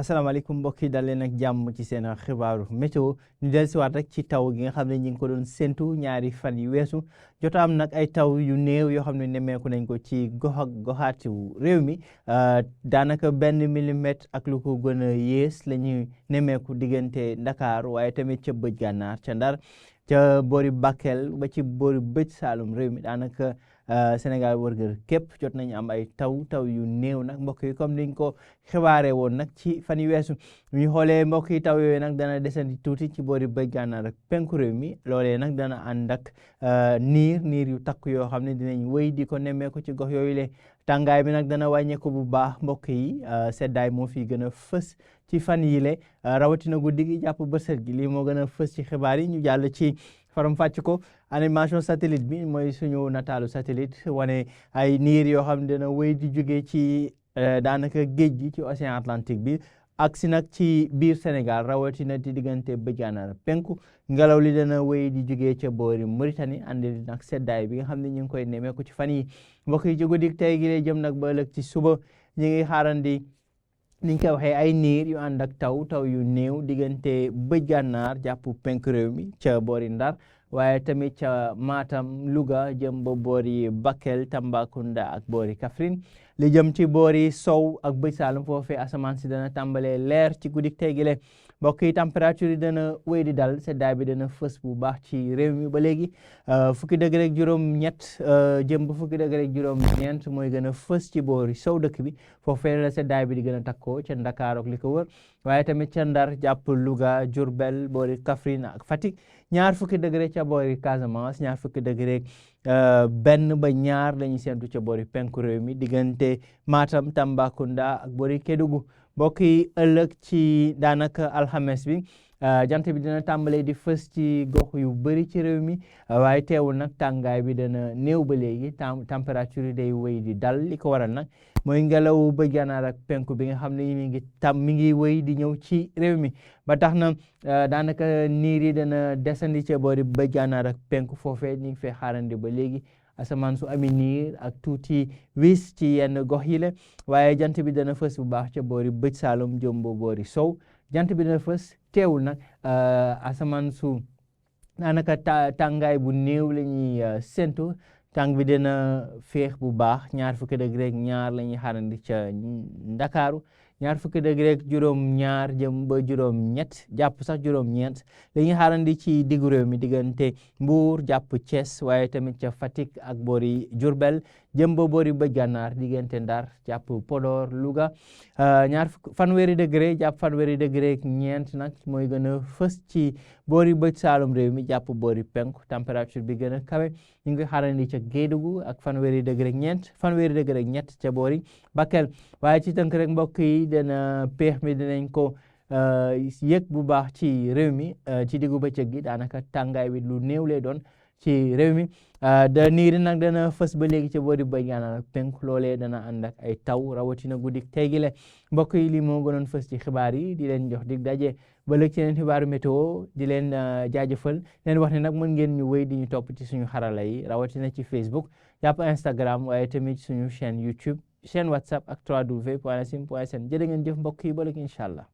asalaamaaleykum mbokk yi dal leen ak jàmm ci seen xibaaru météo ñu dellusiwaat rek ci taw gi nga xam ne ñu ngi ko doon séntu ñaari fan yu weesu jot am nag ay taw yu néew yoo xam ne nemmeeku nañ ko ci gox ak goxaati réew mi daanaka 1 millimètre ak lu ko gën a yées la ñuy nemmeeku diggante Dakar waaye tamit ca bëj gànnaar ca Ndar ca boori Bakel ba ci boori bëj Saalum réew mi daanaka Sénégal wërgër képp jot nañu am ay taw yu néew nag mbokk yi comme niñ ko xibaaree woon nag ci fan yu weesu ñu xoolee mbokk yi taw yooyu nag dana desandi tuuti ci boori bëj gànnaar ak penku réew mi loolee nag dana ànd ak niir yu takk yoo xam ne dinañ wéy di ko nemmeeku ci gox yooyu le tàngaay bi nag dana wàññeeku bu baax mbokk yi seddaay moo fi gën a fës ci fan yi le rawatina guddi gi jàpp bësët gi lii moo gën a fës ci xibaar yi ñu jàll ci faram fàcc ko animation satellite bi mooy suñu nataalu satellite wane ay niir yoo xam ne dana wéy di jóge ci daanaka géej gi ci océan Atlantique bi ak si nag ci biir Sénégal rawatina di diggante bëj gànnaar penku ngelaw li dana wéy di jóge ca boori Mauritanie andi nag seddaay bi nga xam ne ñu ngi koy nemmeeku ci fan yi mbokk yi ci guddi tey gi lay jëm nag ba ëllëg ci suba ñu ngi xaarandi niñ koy waxee ay niir yu ànd ak taw yu néew diggante bëj gànnaar jàpp penk réew mi ca boori Ndar waaye tamit ca Matam Louga jëm ba boori Bakel Tambacounda ak boori Kaffrine li jëm ci boori sow ak bëj Saalum foofee asamaan si dana tàmbalee leer ci guddi tey gi le mbokk yi température yi dana wéy di dal seddaay bi dana fës bu baax ci réew mi ba léegi fukki degré ak juróom-ñett jëm ba fukki degré ak juróom-ñeent mooy gën a fës ci boori sow dëkk bi foofee la seddaay bi di gën a takkoo ca Ndakaar ak li ko wër waaye tamit ca Ndar jàpp Louga Diourbel boori Kaffrine ak Fatick ñaar fukki degré ca boori Casamance ñaar fukki degré benn ba ñaar la ñuy séntu ca boori penku réew mi diggante Matam Tambacounda ak boori Kédougou mbokk yi ëllëg ci daanaka alxames bi jant bi dina tàmbalee di fës ci gox yu bëri ci réew mi waaye teewul nag tàngaay bi dana néew ba léegi température yi day wéy di dal li ko waral nag mooy ngelaw bëj gànnaar ak penku bi nga xam ne mi ngi wéy di ñëw ci réew mi ba tax na daanaka niir yi dana desandi ca boori bëj gànnaar ak penku foofee ñu ngi fee xaarandi ba léegi asamaan su ami niir ak tuuti wis ci yenn gox yi la waaye jant bi dana fës bu baax ca boori bëj Saalum jëm ba boori sow jant bi dana fës teewul nag asamaan su daanaka tàngaay bu néew la ñuy séntu tàng bi dina féex bu baax ñaar fukki degré ak ñaar la ñuy xaarandi ca Ndakaaru ñaar fukki degré ak juróom-ñaar jëm ba juróom-ñett jàpp sax juróom-ñeent la ñuy xaarandi ci diggu réew mi diggante Mbuur jàpp Thiès waaye tamit ca Fatick ak boori Diourbel jëm ba boori bëj gànnaar diggante Ndar jàpp Podor Louga fanweeri degré jàpp fanweeri degré ak ñeent nag mooy gën a fës ci boori bëj Saalum réew mi jàpp boori penku température bi gën a kawe ñu ngi xaarandi ca Kédougou ak fanweeri degré ak ñeent fanweeri degré ak ñett ca boori Bakel waaye ci tënk rek mbokk yi dana peex mi dinañ ko yëg bu baax ci réew mi ci diggu bëccëg gi daanaka tàngaay bi lu néew lay doon ci réew mi niir nag dana fës ba léegi ca boori bëj gànnaar ak penku loolee dana ànd ak ay taw rawatina guddi tey gi le mbokk yi lii moo gënoon fës ci xibaar yi di leen jox dig daje ba léegi ci leen xibaaru météo di leen jaajëfal leen wax ne nag mën ngeen ñu wéy di ñu topp ci suñu xarala yi rawatina ci Facebook jàpp Instagram waaye tamit suñu chaîne YouTube chaîne WhatsApp ak www.sn.sn jërë ngeen jëf mbokk yi ba léegi incha allah